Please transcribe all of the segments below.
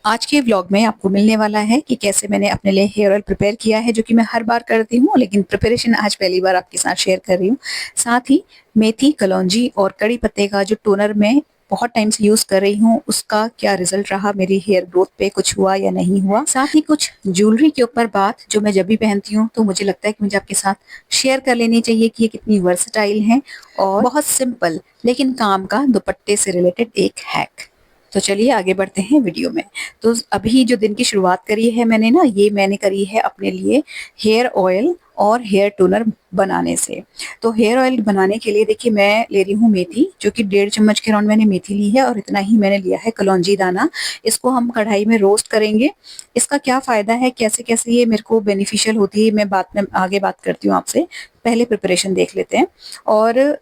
आज के व्लॉग में आपको मिलने वाला है कि कैसे मैंने अपने लिए हेयर ऑयल प्रिपेयर किया है, जो कि मैं हर बार करती हूँ, लेकिन प्रिपरेशन आज पहली बार आपके साथ शेयर कर रही हूँ। साथ ही मेथी, कलौंजी और कड़ी पत्ते का जो टोनर मैं बहुत टाइम से यूज कर रही हूँ, उसका क्या रिजल्ट रहा, मेरी हेयर ग्रोथ पे कुछ हुआ या नहीं हुआ। साथ ही कुछ ज्वेलरी के ऊपर बात जो मैं जब भी पहनती हूँ तो मुझे लगता है कि मुझे आपके साथ शेयर कर लेनी चाहिए कि ये कितनी वर्सटाइल है, और बहुत सिंपल लेकिन काम का दुपट्टे से रिलेटेड एक हैक। तो चलिए आगे बढ़ते हैं वीडियो में। तो अभी जो दिन की शुरुआत करी है मैंने ना, ये मैंने करी है अपने लिए हेयर ऑयल और हेयर टोनर बनाने से। तो हेयर ऑयल बनाने के लिए देखिए मैं ले रही हूँ मेथी, जो कि 1.5 चम्मच के अराउंड मैंने मेथी ली है, और इतना ही मैंने लिया है कलौंजी दाना। इसको हम कढ़ाई में रोस्ट करेंगे। इसका क्या फायदा है, कैसे कैसे ये मेरे को बेनिफिशियल होती है, मैं बाद में आगे बात करती हूँ आपसे। पहले प्रिपरेशन देख लेते हैं। और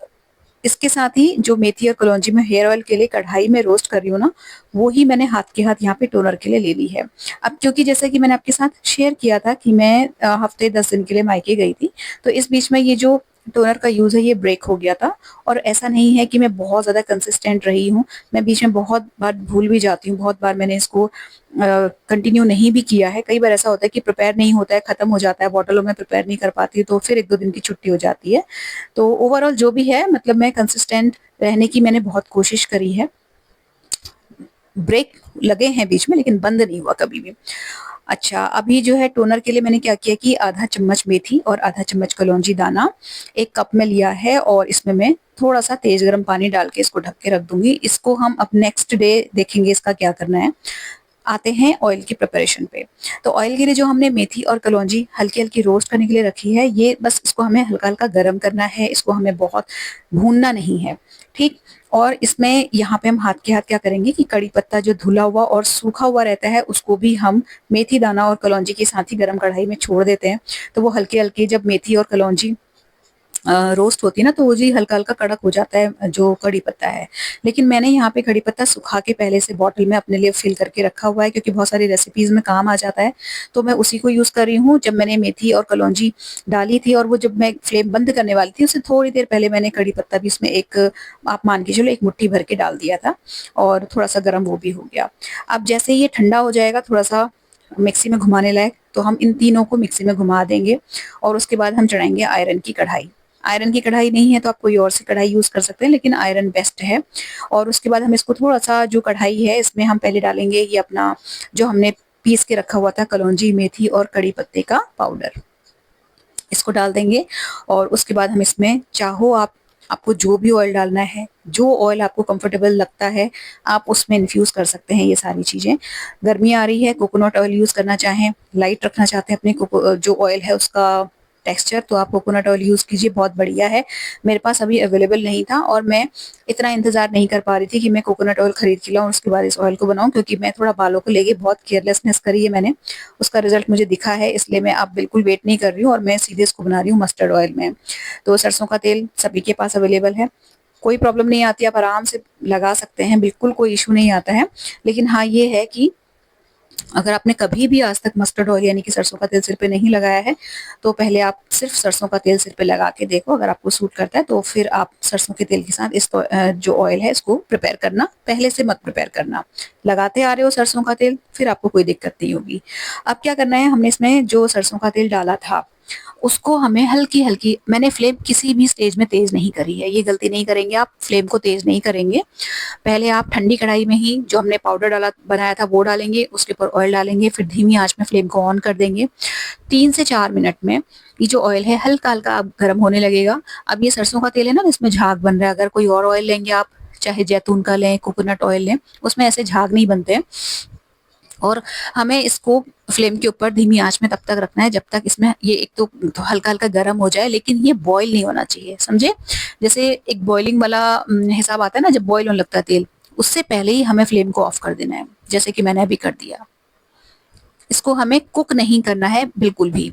इसके साथ ही जो मेथी और कलौंजी में हेयर ऑयल के लिए कढ़ाई में रोस्ट कर रही हूँ ना, वो ही मैंने हाथ के हाथ यहाँ पे टोनर के लिए ले ली है। अब क्योंकि जैसा कि मैंने आपके साथ शेयर किया था कि मैं हफ्ते 10 दिन के लिए मायके गई थी, तो इस बीच में ये जो टोनर का यूज है ये ब्रेक हो गया था। और ऐसा नहीं है कि मैं बहुत ज्यादा कंसिस्टेंट रही हूँ, मैं बीच में बहुत बार भूल भी जाती हूँ, बहुत बार मैंने इसको कंटिन्यू नहीं भी किया है। कई बार ऐसा होता है कि प्रिपेयर नहीं होता है, खत्म हो जाता है, बॉटलों में प्रिपेयर नहीं कर पाती, तो फिर 1-2 दिन की छुट्टी हो जाती है। तो ओवरऑल जो भी है, मतलब मैं कंसिस्टेंट रहने की मैंने बहुत कोशिश करी है। ब्रेक लगे हैं बीच में, लेकिन बंद नहीं हुआ कभी भी। अच्छा, अभी जो है टोनर के लिए मैंने क्या किया कि आधा चम्मच मेथी और आधा चम्मच कलौंजी दाना एक कप में लिया है, और इसमें मैं थोड़ा सा तेज गर्म पानी डाल के इसको ढक के रख दूंगी। इसको हम अब नेक्स्ट डे देखेंगे इसका क्या करना है। आते हैं ऑयल की प्रिपरेशन पे। तो ऑयल के लिए जो हमने मेथी और कलौंजी हल्की हल्की रोस्ट करने के लिए रखी है, ये बस इसको हमें हल्का हल्का गर्म करना है, इसको हमें बहुत भूनना नहीं है। ठीक। और इसमें यहाँ पे हम हाथ के हाथ क्या करेंगे कि कड़ी पत्ता जो धुला हुआ और सूखा हुआ रहता है, उसको भी हम मेथी दाना और कलौंजी के साथ ही गर्म कढ़ाई में छोड़ देते हैं। तो वो हल्के हल्के जब मेथी और कलौंजी रोस्ट होती है ना, तो वो जी हल्का हल्का कड़क हो जाता है जो कड़ी पत्ता है। लेकिन मैंने यहाँ पे कड़ी पत्ता सुखा के पहले से बॉटल में अपने लिए फिल करके रखा हुआ है, क्योंकि बहुत सारी रेसिपीज में काम आ जाता है। तो मैं उसी को यूज कर रही हूँ। जब मैंने मेथी और कलौंजी डाली थी, और वो जब मैं फ्लेम बंद करने वाली थी, उससे थोड़ी देर पहले मैंने कड़ी पत्ता भी इसमें एक, आप मान के चलो, एक मुट्ठी भर के डाल दिया था, और थोड़ा सा गर्म वो भी हो गया। अब जैसे ही ये ठंडा हो जाएगा, थोड़ा सा मिक्सी में घुमाने लायक, तो हम इन तीनों को मिक्सी में घुमा देंगे। और उसके बाद हम चढ़ाएंगे आयरन की कढ़ाई। आयरन की कढ़ाई नहीं है तो आप कोई और सी कढ़ाई यूज कर सकते हैं, लेकिन आयरन बेस्ट है। और उसके बाद हम इसको थोड़ा सा, जो कढ़ाई है इसमें हम पहले डालेंगे ये अपना जो हमने पीस के रखा हुआ था कलौंजी, मेथी और कड़ी पत्ते का पाउडर, इसको डाल देंगे। और उसके बाद हम इसमें चाहो आप, आपको जो भी ऑयल डालना है, जो ऑयल आपको कंफर्टेबल लगता है, आप उसमें इन्फ्यूज कर सकते हैं ये सारी चीजें। गर्मी आ रही है, कोकोनट ऑयल यूज करना चाहें, लाइट रखना चाहते हैं अपने जो ऑयल है उसका टेक्सचर, तो आप कोकोनट ऑयल यूज कीजिए, बहुत बढ़िया है। मेरे पास अभी अवेलेबल नहीं था, और मैं इतना इंतजार नहीं कर पा रही थी कि मैं कोकोनट ऑयल खरीद के लाऊं, उसके बाद इस ऑयल को बनाऊं, क्योंकि मैं थोड़ा बालों को लेके बहुत केयरलेसनेस करी है मैंने। उसका रिजल्ट मुझे दिखा है, इसलिए मैं अब बिल्कुल वेट नहीं कर रही हूँ, और मैं सीधे इसको बना रही हूँ मस्टर्ड ऑयल में। तो सरसों का तेल सभी के पास अवेलेबल है, कोई प्रॉब्लम नहीं आती, आप आराम से लगा सकते हैं, बिल्कुल कोई इशू नहीं आता है। लेकिन हाँ, ये है कि अगर आपने कभी भी आज तक मस्टर्ड ऑयल यानी कि सरसों का तेल सिर पे नहीं लगाया है, तो पहले आप सिर्फ सरसों का तेल सिर पे लगा के देखो, अगर आपको सूट करता है तो फिर आप सरसों के तेल के साथ इस जो ऑयल है इसको प्रिपेयर करना, पहले से मत प्रिपेयर करना। लगाते आ रहे हो सरसों का तेल, फिर आपको कोई दिक्कत नहीं होगी। अब क्या करना है, हमने इसमें जो सरसों का तेल डाला था उसको हमें हल्की हल्की, मैंने फ्लेम किसी भी स्टेज में तेज नहीं करी है, ये गलती नहीं करेंगे आप, फ्लेम को तेज नहीं करेंगे। पहले आप ठंडी कढ़ाई में ही जो हमने पाउडर डाला बनाया था वो डालेंगे, उसके ऊपर ऑयल डालेंगे, फिर धीमी आंच में फ्लेम को ऑन कर देंगे। 3 से 4 मिनट में ये जो ऑयल है हल्का हल्का अब गर्म होने लगेगा। अब ये सरसों का तेल है ना, इसमें झाग बन रहा है। अगर कोई और ऑयल लेंगे आप, चाहे जैतून का लें, कोकोनट ऑयल लें, उसमें ऐसे झाग नहीं बनते हैं। और हमें इसको फ्लेम के ऊपर धीमी आंच में तब तक रखना है जब तक इसमें ये एक तो हल्का हल्का गर्म हो जाए, लेकिन ये बॉईल नहीं होना चाहिए, समझे। जैसे एक बॉइलिंग वाला हिसाब आता है ना, जब बॉईल होने लगता है तेल, उससे पहले ही हमें फ्लेम को ऑफ कर देना है, जैसे कि मैंने अभी कर दिया। इसको हमें कुक नहीं करना है बिल्कुल भी।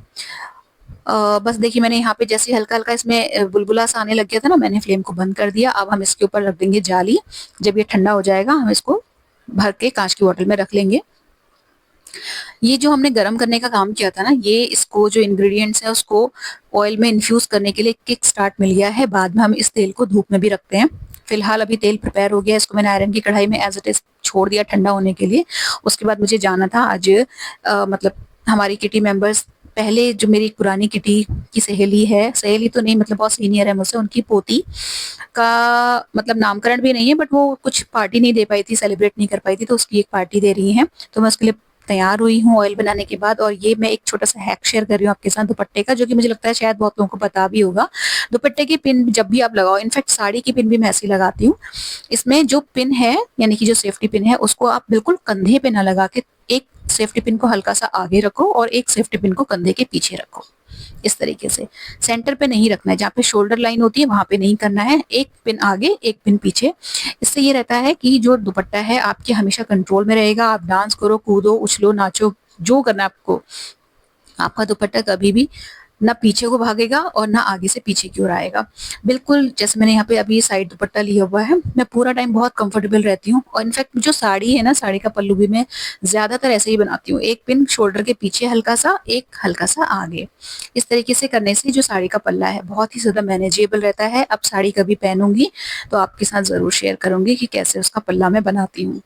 बस देखिए मैंने यहाँ पे जैसे हल्का हल्का इसमें बुलबुला सा आने लग गया था ना, मैंने फ्लेम को बंद कर दिया। अब हम इसके ऊपर रख देंगे जाली। जब ये ठंडा हो जाएगा हम इसको भर के कांच की बोतल में रख लेंगे। ये जो हमने गरम करने का काम किया था ना, ये इसको जो इंग्रेडिएंट्स है उसको ऑयल में इन्फ्यूज करने के लिए किक स्टार्ट मिल गया है। बाद में हम इस तेल को धूप में भी रखते हैं, फिलहाल अभी तेल प्रिपेयर हो गया, इसको मैंने आयरन की कढ़ाई में एज इट इज छोड़ दिया ठंडा होने के लिए। उसके बाद मुझे जाना था आज मतलब हमारी किटी मेंबर्स, पहले जो मेरी पुरानी किटी की सहेली है, सहेली तो नहीं मतलब बहुत सीनियर है मुझसे, उनकी पोती का मतलब नामकरण भी नहीं है, बट वो कुछ पार्टी नहीं दे पाई थी, सेलिब्रेट नहीं कर पाई थी, तो उसकी एक पार्टी दे रही हैं। तो मैं उसके लिए तैयार हुई हूँ ऑयल बनाने के बाद। और ये मैं एक छोटा सा हैक शेयर कर रही हूँ आपके साथ दुपट्टे का, जो कि मुझे लगता है शायद बहुत लोगों को पता भी होगा। दुपट्टे की पिन जब भी आप लगाओ, इनफैक्ट साड़ी की पिन भी मैं ऐसी लगाती हूँ, इसमें जो पिन है यानी कि जो सेफ्टी पिन है उसको आप बिल्कुल कंधे पे ना लगा के, एक सेफ्टी पिन को हल्का सा आगे रखो और एक सेफ्टी पिन को कंधे के पीछे रखो। इस तरीके से सेंटर पे नहीं रखना है, जहाँ पे शोल्डर लाइन होती है वहां पे नहीं करना है, एक पिन आगे एक पिन पीछे। इससे ये रहता है कि जो दुपट्टा है आपके हमेशा कंट्रोल में रहेगा, आप डांस करो, कूदो, उछलो, नाचो, जो करना है आपको, आपका दुपट्टा कभी भी ना पीछे को भागेगा और ना आगे से पीछे की ओर आएगा। बिल्कुल जैसे मैंने यहाँ पे अभी साइड दुपट्टा लिया हुआ है, मैं पूरा टाइम बहुत कंफर्टेबल रहती हूँ। और इनफैक्ट जो साड़ी है ना, साड़ी का पल्लू भी मैं ज्यादातर ऐसे ही बनाती हूँ, एक पिन शोल्डर के पीछे हल्का सा, एक हल्का सा आगे। इस तरीके से करने से जो साड़ी का पल्ला है बहुत ही ज्यादा मैनेजेबल रहता है। अब साड़ी कभी पहनूंगी तो आपके साथ जरूर शेयर करूंगी कि कैसे उसका पल्ला मैं बनाती हूँ।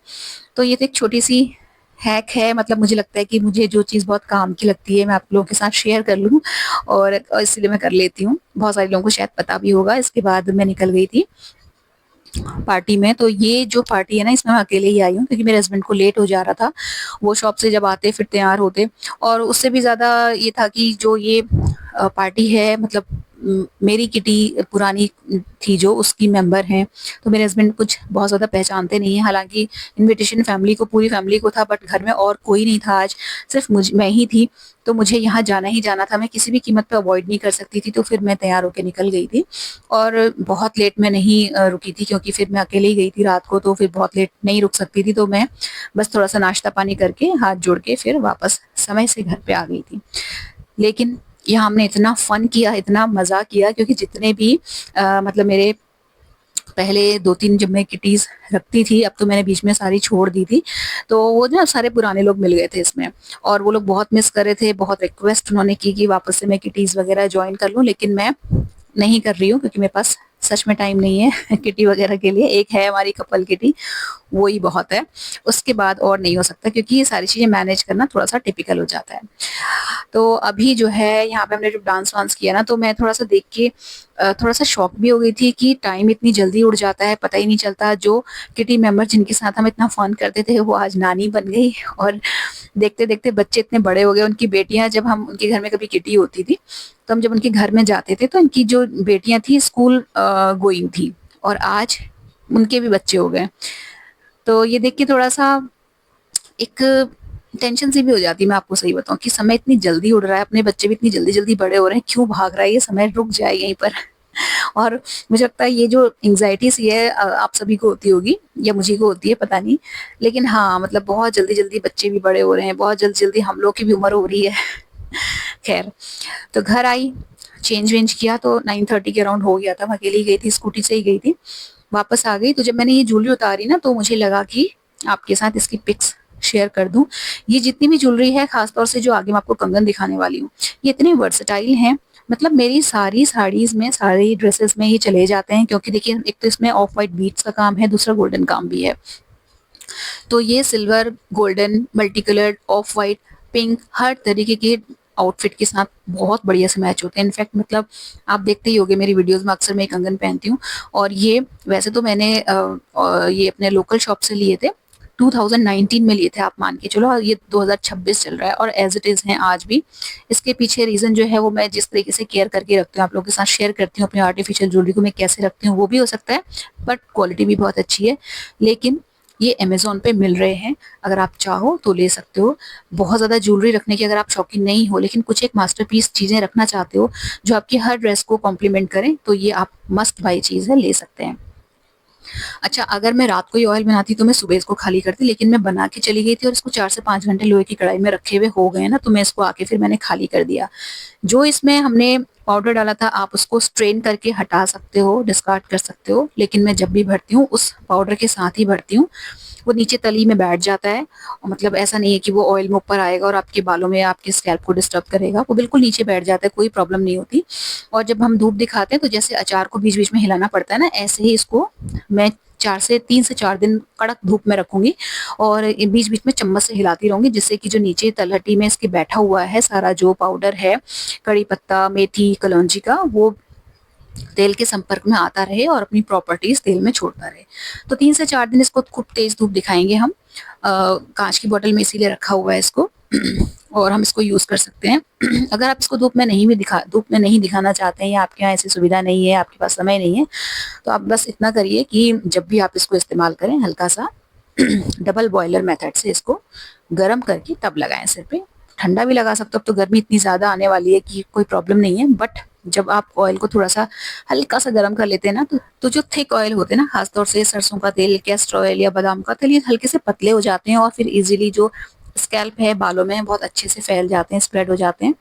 तो ये तो एक छोटी सी हैक है, मतलब मुझे लगता है कि मुझे जो चीज़ बहुत काम की लगती है मैं आप लोगों के साथ शेयर कर लूँ, और इसलिए मैं कर लेती हूँ। बहुत सारे लोगों को शायद पता भी होगा। इसके बाद मैं निकल गई थी पार्टी में। तो ये जो पार्टी है ना, इसमें मैं अकेले ही आई हूँ क्योंकि मेरे हस्बैंड को लेट हो जा रहा था, वो शॉप से जब आते फिर तैयार होते। और उससे भी ज़्यादा ये था कि जो ये पार्टी है मतलब मेरी किटी पुरानी थी जो, उसकी मेंबर हैं, तो मेरे हस्बैंड कुछ बहुत ज़्यादा पहचानते नहीं है। हालांकि इनविटेशन फैमिली को, पूरी फैमिली को था, बट घर में और कोई नहीं था आज, सिर्फ मैं ही थी। तो मुझे यहाँ जाना ही जाना था, मैं किसी भी कीमत पे अवॉइड नहीं कर सकती थी। तो फिर मैं तैयार होकर निकल गई थी और बहुत लेट मैं नहीं रुकी थी, क्योंकि फिर मैं अकेले ही गई थी रात को, तो फिर बहुत लेट नहीं रुक सकती थी। तो मैं बस थोड़ा सा नाश्ता पानी करके हाथ जोड़ के फिर वापस समय से घर पे आ गई थी। लेकिन यहाँ हमने इतना फन किया, इतना मजा किया, क्योंकि जितने भी मतलब मेरे पहले 2-3 जब मैं किटीज रखती थी, अब तो मैंने बीच में सारी छोड़ दी थी, तो वो ना सारे पुराने लोग मिल गए थे इसमें, और वो लोग बहुत मिस कर रहे थे। बहुत रिक्वेस्ट उन्होंने की कि वापस से मैं किटीज वगैरह ज्वाइन कर लूं, लेकिन मैं नहीं कर रही हूँ क्योंकि मेरे पास सच में टाइम नहीं है किटी वगैरह के लिए। एक है हमारी कपल किटी, वो ही बहुत है, उसके बाद और नहीं हो सकता, क्योंकि ये सारी चीजें मैनेज करना थोड़ा सा टिपिकल हो जाता है। तो अभी जो है यहाँ पे हमने जब डांस वांस किया ना, तो मैं थोड़ा सा देख के थोड़ा सा शॉक भी हो गई थी कि टाइम इतनी जल्दी उड़ जाता है, पता ही नहीं चलता। जो किटी मेंबर जिनके साथ हम इतना फन करते थे वो आज नानी बन गई, और देखते देखते बच्चे इतने बड़े हो गए। उनकी बेटियां, जब हम उनके घर में कभी किटी होती थी तो हम जब उनके घर में जाते थे तो इनकी जो बेटियां थी स्कूल गोइंग थी, और आज उनके भी बच्चे हो गए। तो ये देख के थोड़ा सा एक टेंशन सी भी हो जाती है, मैं आपको सही बताऊं, कि समय इतनी जल्दी उड़ रहा है, अपने बच्चे भी इतनी जल्दी जल्दी बड़े हो रहे हैं, क्यों भाग रहा है ये समय, रुक जाए यहीं पर। और मुझे लगता है ये जो एंग्जाइटी सी है आप सभी को होती होगी, या मुझे को होती है पता नहीं, लेकिन हाँ मतलब बहुत जल्दी जल्दी बच्चे भी बड़े हो रहे हैं, बहुत जल्दी जल्दी हम लोग की भी उम्र हो रही है। खैर, तो घर आई, चेंज वेंज किया, तो 9:30 के अराउंड हो गया था। मैं अकेली गई थी, स्कूटी से ही गई थी, वापस आ गई। तो जब मैंने ये ज्वेलरी उतारी ना, तो मुझे लगा कि आपके साथ इसकी पिक्स शेयर कर दूं। ये जितनी भी ज्वेलरी है, खासतौर से जो आगे मैं आपको कंगन दिखाने वाली हूँ, ये इतने वर्सेटाइल हैं। मतलब मेरी सारी साड़ीज में, सारी ड्रेसेस में ये चले जाते हैं, क्योंकि देखिए एक तो इसमें ऑफ वाइट बीट्स का काम है, दूसरा गोल्डन काम भी है। तो ये silver, golden, multi coloured, off white, pink, हर तरीके के आउटफिट के साथ बहुत बढ़िया से मैच होते हैं। इनफैक्ट मतलब आप देखते ही होंगे मेरी वीडियोस में, अक्सर मैं कंगन पहनती हूँ। और ये वैसे तो मैंने ये अपने लोकल शॉप से लिए थे, 2019 में लिए थे आप मान के चलो, और ये 2026 चल रहा है और एज इट इज हैं आज भी। इसके पीछे रीजन जो है वो मैं जिस तरीके से केयर करके रखती हूँ, आप लोगों के साथ शेयर करती हूँ अपनी आर्टिफिशियल ज्वेलरी को मैं कैसे रखती हूँ, वो भी हो सकता है, बट क्वालिटी भी बहुत अच्छी है। लेकिन ये अमेजोन पे मिल रहे हैं, अगर आप चाहो तो ले सकते हो। बहुत ज़्यादा ज्वेलरी रखने की अगर आप शौकीन नहीं हो, लेकिन कुछ एक मास्टरपीस चीज़ें रखना चाहते हो जो आपकी हर ड्रेस को कॉम्प्लीमेंट करें, तो ये आप मस्ट बाई चीज़ है, ले सकते हैं। अच्छा, अगर मैं रात को ही ऑयल बनाती तो मैं सुबह इसको खाली करती, लेकिन मैं बना के चली गई थी और इसको 4 से 5 घंटे लोहे की कढ़ाई में रखे हुए हो गए ना, तो मैं इसको आके फिर मैंने खाली कर दिया। जो इसमें हमने पाउडर डाला था, आप उसको स्ट्रेन करके हटा सकते हो, डिस्कार्ड कर सकते हो, लेकिन मैं जब भी भरती हूँ उस पाउडर के साथ ही भरती हूँ। वो नीचे तली में बैठ जाता है। और मतलब ऐसा नहीं है कि वो ऑयल में ऊपर आएगा और आपके बालों में आपके स्कैल्प को डिस्टर्ब करेगा, वो बिल्कुल नीचे बैठ जाता है, कोई प्रॉब्लम नहीं होती। और जब हम धूप दिखाते हैं तो जैसे अचार को बीच बीच में हिलाना पड़ता है ना, ऐसे ही इसको मैं 3 से 4 दिन कड़क धूप में रखूंगी और बीच बीच में चम्मच से हिलाती रहूंगी, जिससे कि जो नीचे तलहटी में इसके बैठा हुआ है सारा जो पाउडर है कड़ी पत्ता मेथी कलौंजी का, वो तेल के संपर्क में आता रहे और अपनी प्रॉपर्टीज तेल में छोड़ता रहे। तो 3 से 4 दिन इसको खूब तेज धूप दिखाएंगे हम। कांच की बोतल में इसीलिए रखा हुआ है इसको और हम इसको यूज कर सकते हैं। अगर आप इसको धूप में नहीं दिखाना चाहते हैं या आपके यहाँ ऐसी सुविधा नहीं है, आपके पास समय नहीं है, तो आप बस इतना करिए कि जब भी आप इसको इस्तेमाल करें हल्का सा डबल बॉयलर मेथड से इसको गर्म करके तब लगाएं सिर पे। ठंडा भी लगा सकते हो, अब तो गर्मी इतनी ज्यादा आने वाली है कि कोई प्रॉब्लम नहीं है, बट जब आप ऑयल को थोड़ा सा हल्का सा गर्म कर लेते हैं ना, तो जो थिक ऑयल होते हैं ना, खासतौर से सरसों का तेल, कैस्टर ऑयल या बादाम का तेल, ये हल्के से पतले हो जाते हैं और फिर इजीली जो स्कैल्प है बालों में बहुत अच्छे से फैल जाते हैं, स्प्रेड हो जाते हैं।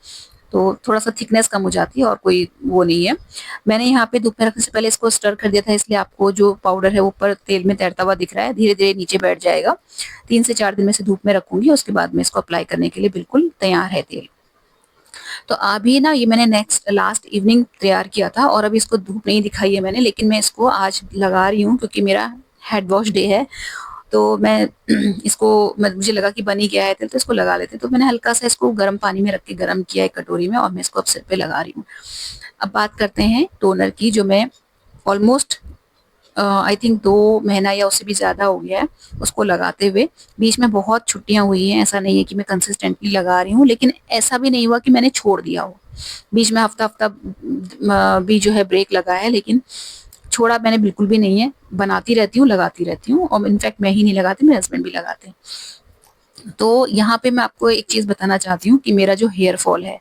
तो थोड़ा सा थिकनेस कम हो जाती है और कोई वो नहीं है। मैंने यहाँ पे धूप में रखने से पहले इसको स्टर कर दिया था, इसलिए आपको जो पाउडर है ऊपर तेल में तैरता हुआ दिख रहा है, धीरे धीरे नीचे बैठ जाएगा। 3 से 4 दिन में से धूप में रखूंगी, उसके बाद में इसको अप्लाई करने के लिए बिल्कुल तैयार है तेल। तो अभी ना ये मैंने लास्ट इवनिंग तैयार किया था और अभी इसको धूप नहीं दिखाई है मैंने, लेकिन मैं इसको आज लगा रही हूँ क्योंकि मेरा हेड वॉश डे है। तो मैं इसको मुझे लगा कि बन ही गया है तेल, तो इसको लगा लेते हैं। तो मैंने हल्का सा इसको गर्म पानी में रख के गर्म किया एक कटोरी में और मैं इसको अब सिर पे लगा रही हूँ। अब बात करते हैं टोनर की, जो मैं ऑलमोस्ट आई थिंक 2 महीना या उससे भी ज्यादा हो गया है उसको लगाते हुए। बीच में बहुत छुट्टियां हुई हैं, ऐसा नहीं है कि मैं कंसिस्टेंटली लगा रही हूँ, लेकिन ऐसा भी नहीं हुआ कि मैंने छोड़ दिया हो। बीच में हफ्ता हफ्ता भी जो है ब्रेक लगा है, लेकिन छोड़ा मैंने बिल्कुल भी नहीं है। बनाती रहती हूँ, लगाती रहती हूँ, और इनफैक्ट मैं ही नहीं लगाती, मेरे हस्बैंड भी लगाते हैं। तो यहाँ पे मैं आपको एक चीज बताना चाहती हूँ कि मेरा जो हेयर फॉल है,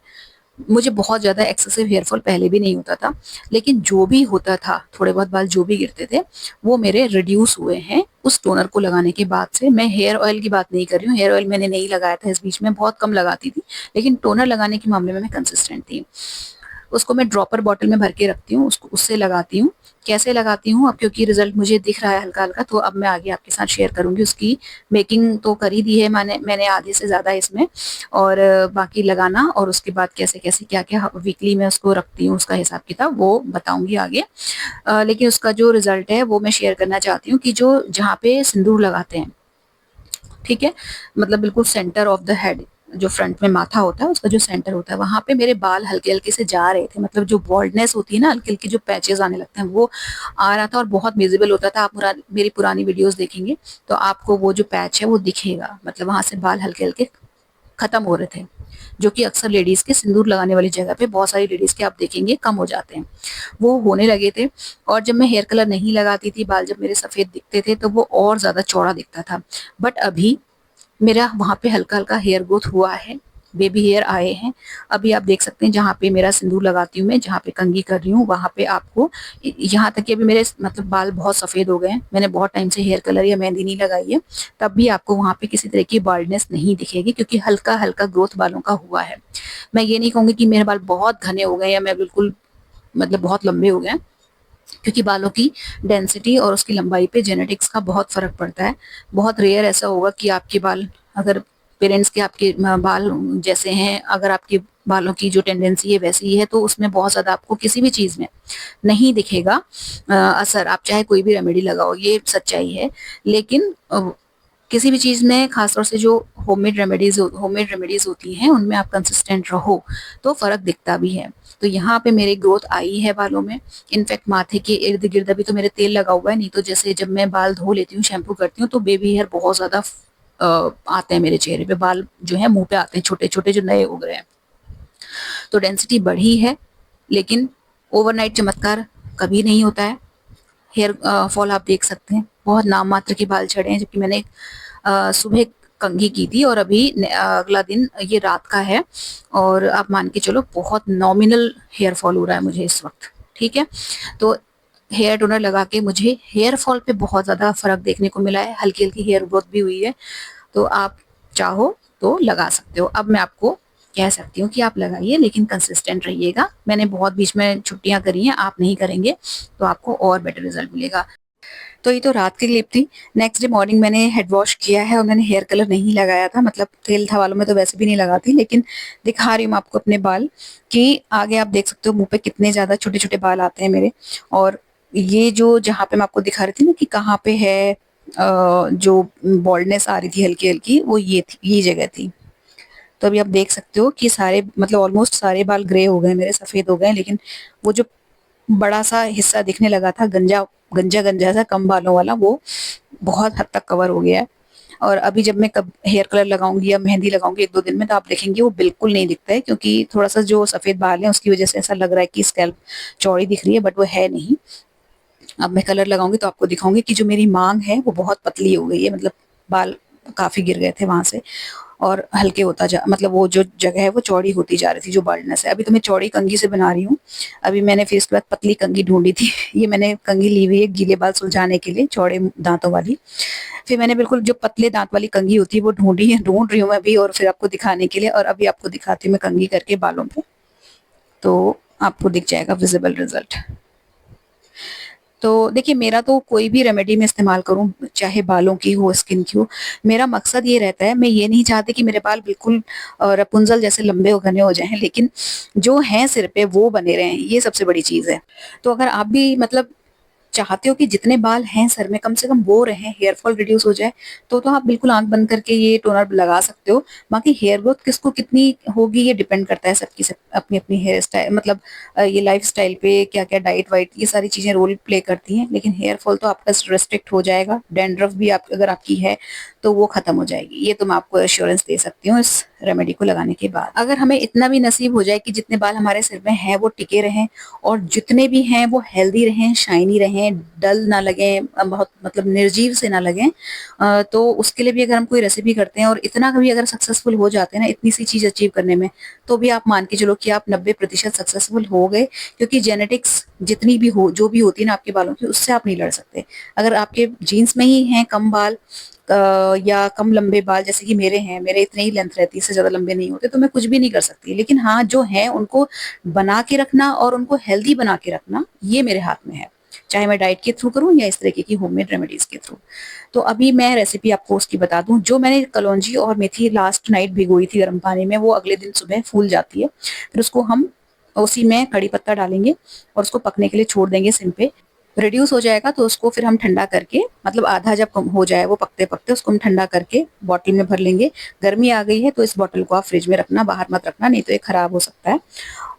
मुझे बहुत ज्यादा एक्सेसिव हेयर फॉल पहले भी नहीं होता था, लेकिन जो भी होता था, थोड़े बहुत बाल जो भी गिरते थे, वो मेरे रिड्यूस हुए हैं उस टोनर को लगाने के बाद से। मैं हेयर ऑयल की बात नहीं कर रही हूँ, हेयर ऑयल मैंने नहीं लगाया था इस बीच में, बहुत कम लगाती थी, लेकिन टोनर लगाने के मामले में मैं कंसिस्टेंट थी। उसको मैं ड्रॉपर बॉटल में भर के रखती हूँ, उसको उससे लगाती हूँ। कैसे लगाती हूँ अब, क्योंकि रिजल्ट मुझे दिख रहा है हल्का हल्का, तो अब मैं आगे आपके साथ शेयर करूंगी। उसकी मेकिंग तो कर ही दी है मैंने आधे से ज्यादा इसमें, और बाकी लगाना और उसके बाद कैसे कैसे क्या क्या वीकली मैं उसको रखती हूँ, उसका हिसाब किताब वो बताऊंगी आगे। लेकिन उसका जो रिजल्ट है वो मैं शेयर करना चाहती हूँ कि जो जहाँ पे सिंदूर लगाते हैं, ठीक है, मतलब बिल्कुल सेंटर ऑफ द हेड, जो फ्रंट में माथा होता है उसका जो सेंटर होता है, वहां पे मेरे बाल हल्के हल्के से जा रहे थे। मतलब जो बॉल्डनेस होती है ना, हल्के हल्के जो पैचेस आने लगते हैं, वो आ रहा था और बहुत विजिबल होता था। आप मेरी पुरानी वीडियोस देखेंगे तो आपको वो जो पैच है वो दिखेगा, मतलब वहां से बाल हल्के हल्के खत्म हो रहे थे, जो कि अक्सर लेडीज के सिंदूर लगाने वाली जगह पे बहुत सारी लेडीज के आप देखेंगे कम हो जाते हैं, वो होने लगे थे। और जब मैं हेयर कलर नहीं लगाती थी, बाल जब मेरे सफेद दिखते थे, तो वो और ज्यादा चौड़ा दिखता था। बट अभी मेरा वहां पे हल्का हल्का हेयर ग्रोथ हुआ है, बेबी हेयर आए हैं। अभी आप देख सकते हैं जहाँ पे मेरा सिंदूर लगाती हूँ मैं, जहाँ पे कंघी कर रही हूँ, वहां पे आपको यहाँ तक कि अभी मेरे मतलब बाल बहुत सफेद हो गए हैं, मैंने बहुत टाइम से हेयर कलर या मेहंदी नहीं लगाई है, तब भी आपको वहां पे किसी तरह की बाल्डनेस नहीं दिखेगी, क्योंकि हल्का हल्का ग्रोथ बालों का हुआ है। मैं ये नहीं कहूंगी कि मेरे बाल बहुत घने हो गए या मैं बिल्कुल मतलब बहुत लंबे हो गए, क्योंकि बालों की डेंसिटी और उसकी लंबाई पे जेनेटिक्स का बहुत फर्क पड़ता है। बहुत रेयर ऐसा होगा कि आपके बाल, अगर पेरेंट्स के आपके बाल जैसे हैं, अगर आपके बालों की जो टेंडेंसी है वैसी है, तो उसमें बहुत ज्यादा आपको किसी भी चीज में नहीं दिखेगा असर, आप चाहे कोई भी रेमेडी लगाओ, ये सच्चाई है। लेकिन किसी भी चीज में, खासतौर से जो होममेड रेमेडीज होती हैं, उनमें आप कंसिस्टेंट रहो तो फर्क दिखता भी है। तो यहाँ पे मेरी ग्रोथ आई है बालों में। इनफैक्ट माथे के इर्द गिर्द अभी तो मेरे तेल लगा हुआ है, नहीं तो जैसे जब मैं बाल धो लेती हूँ, शैम्पू करती हूँ, तो बेबी हेयर बहुत ज्यादा आते हैं मेरे चेहरे पे, बाल जो है मुंह पे आते हैं, छोटे छोटे जो नए उग रहे हैं। तो डेंसिटी बढ़ी है, लेकिन ओवरनाइट चमत्कार कभी नहीं होता है। हेयर फॉल आप देख सकते हैं, बहुत नाम मात्र के बाल झड़े हैं, जबकि मैंने सुबह कंघी की थी और अभी अगला दिन ये रात का है, और आप मान के चलो बहुत नॉमिनल हेयर फॉल हो रहा है मुझे इस वक्त, ठीक है। तो हेयर टोनर लगा के मुझे हेयर फॉल पे बहुत ज्यादा फर्क देखने को मिला है, हल्की हल्की हेयर ग्रोथ भी हुई है। तो आप चाहो तो लगा सकते हो। अब मैं आपको कह सकती हूँ कि आप लगाइए, लेकिन कंसिस्टेंट रहिएगा। मैंने बहुत बीच में छुट्टियां करी हैं, आप नहीं करेंगे तो आपको और बेटर रिजल्ट मिलेगा। तो ये तो रात की क्लिप थी। नेक्स्ट डे मॉर्निंग मैंने हेड वॉश किया है और मैंने हेयर कलर नहीं लगाया था, मतलब तेल था वालों में तो वैसे भी नहीं लगाती, लेकिन दिखा रही हूँ मैं आपको अपने बाल कि आगे आप देख सकते हो मुंह पे कितने ज्यादा छोटे छोटे बाल आते हैं मेरे। और ये जो जहाँ पे मैं आपको दिखा रही थी ना कि कहाँ पे है जो बॉल्डनेस आ रही थी हल्की हल्की, वो ये थी, ये जगह थी। तो अभी आप देख सकते हो कि सारे मतलब ऑलमोस्ट सारे बाल ग्रे हो गए मेरे, सफेद हो गए, लेकिन वो जो बड़ा सा हिस्सा दिखने लगा था गंजा गंजा गंजा सा कम बालों वाला, वो बहुत हद तक कवर हो गया है। और अभी जब मैं कब हेयर कलर लगाऊंगी या मेहंदी लगाऊंगी 1-2 दिन में, तो आप देखेंगे वो बिल्कुल नहीं दिखता है, क्योंकि थोड़ा सा जो सफेद बाल है उसकी वजह से ऐसा लग रहा है कि स्कैल्प चौड़ी दिख रही है, बट वो है नहीं। अब मैं कलर लगाऊंगी तो आपको दिखाऊंगी कि जो मेरी मांग है वो बहुत पतली हो गई है, मतलब बाल काफी गिर गए थे वहां से, और हल्के होता जा मतलब वो जो जगह है वो चौड़ी होती जा रही थी जो बाल्डनेस है। अभी तो मैं चौड़ी कंघी से बना रही हूँ। अभी मैंने फिर इसके बाद पतली कंघी ढूंढी थी ये मैंने कंघी ली हुई है गीले बाल सुलझाने के लिए, चौड़े दांतों वाली। फिर मैंने बिल्कुल जो पतले दांत वाली कंघी होती है वो ढूंढी है, ढूंढ रही हूँ मैं अभी, और फिर आपको दिखाने के लिए। और अभी आपको दिखाती हूँ मैं कंघी करके बालों पे, तो आपको दिख जाएगा विजिबल रिजल्ट। तो देखिए, मेरा तो कोई भी रेमेडी मैं इस्तेमाल करूं, चाहे बालों की हो स्किन की हो, मेरा मकसद ये रहता है, मैं ये नहीं चाहती कि मेरे बाल बिल्कुल रपुंजल जैसे लंबे और घने हो जाएं, लेकिन जो हैं सिर पे वो बने रहें, ये सबसे बड़ी चीज है। तो अगर आप भी मतलब चाहते हो कि जितने बाल हैं सर में कम से कम वो रहें, हेयर फॉल रिड्यूस हो जाए, तो आप बिल्कुल आंख बंद करके ये टोनर लगा सकते हो। बाकी हेयर ग्रोथ किसको कितनी होगी ये डिपेंड करता है सबकी सब अपनी अपनी हेयर स्टाइल, मतलब ये लाइफ स्टाइल पे क्या क्या डाइट वाइट ये सारी चीजें रोल प्ले करती हैं। लेकिन हेयर फॉल तो आपका रेस्ट्रिक्ट हो जाएगा, डैंड्रफ भी आप अगर आपकी है तो वो खत्म हो जाएगी, ये तो मैं आपको एश्योरेंस दे सकती हूँ इस रेमेडी को लगाने के बाद। अगर हमें इतना भी नसीब हो जाए कि जितने बाल हमारे सिर में हैं वो टिके रहें, और जितने भी हैं वो हेल्दी रहें, शाइनी रहें, डल ना लगें, बहुत मतलब निर्जीव से ना लगें, तो उसके लिए भी अगर हम कोई रेसिपी करते हैं और इतना कभी अगर सक्सेसफुल हो जाते हैं ना इतनी सी चीज अचीव करने में, तो भी आप मान के चलो कि आप 90% सक्सेसफुल हो गए। क्योंकि जेनेटिक्स जितनी भी हो जो भी होती है ना आपके बालों की, उससे आप नहीं लड़ सकते। अगर आपके जीन्स में ही हैं कम बाल या कम लंबे बाल, जैसे कि मेरे हैं, मेरे इतने ही लेंथ रहती है, इससे ज्यादा लंबे नहीं होते, तो मैं कुछ भी नहीं कर सकती। लेकिन हाँ, जो है उनको बना के रखना और उनको हेल्दी बना के रखना, ये मेरे हाथ में है, चाहे मैं डाइट के थ्रू करूं या इस तरीके की होममेड रेमेडीज के थ्रू। तो अभी मैं रेसिपी आपको उसकी बता दूं। जो मैंने कलौंजी और मेथी लास्ट नाइट भिगोई थी गर्म पानी में, वो अगले दिन सुबह फूल जाती है। फिर उसको हम उसी में कड़ी पत्ता डालेंगे और उसको पकने के लिए छोड़ देंगे सिम पे। रिड्यूस हो जाएगा तो उसको फिर हम ठंडा करके, मतलब आधा जब कम हो जाए वो पकते पकते, उसको हम ठंडा करके बॉटल में भर लेंगे। गर्मी आ गई है तो इस बॉटल को आप फ्रिज में रखना, बाहर मत रखना, नहीं तो ये खराब हो सकता है।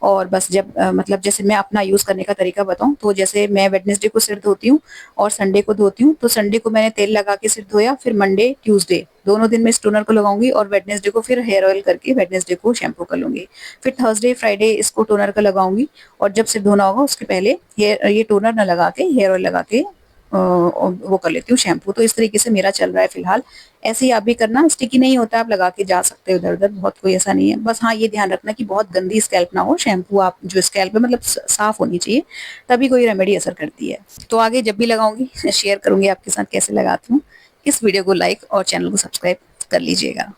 और बस जब मतलब जैसे मैं अपना यूज करने का तरीका बताऊं, तो जैसे मैं वेडनेसडे को सिर धोती हूँ और संडे को धोती हूँ, तो संडे को मैंने तेल लगा के सिर धोया, फिर मंडे ट्यूसडे दोनों दिन में इस टोनर को लगाऊंगी, और वेडनेसडे को फिर हेयर ऑयल करके वेडनेसडे को शैम्पू कर लूंगी। फिर थर्सडे फ्राइडे इसको टोनर का लगाऊंगी, और जब सिर धोना होगा उसके पहले हेयर ये टोनर ना लगा के हेयर ऑयल लगा के वो कर लेती हूँ शैम्पू। तो इस तरीके से मेरा चल रहा है फिलहाल। ऐसे ही आप भी करना, स्टिकी नहीं होता, आप लगा के जा सकते हो इधर उधर, बहुत कोई ऐसा नहीं है। बस हाँ, ये ध्यान रखना कि बहुत गंदी स्कैल्प ना हो, शैम्पू आप जो स्कैल्प है मतलब साफ होनी चाहिए, तभी कोई रेमेडी असर करती है। तो आगे जब भी लगाऊंगी शेयर करूंगी आपके साथ कैसे लगाती हूँ। इस वीडियो को लाइक और चैनल को सब्सक्राइब कर लीजिएगा।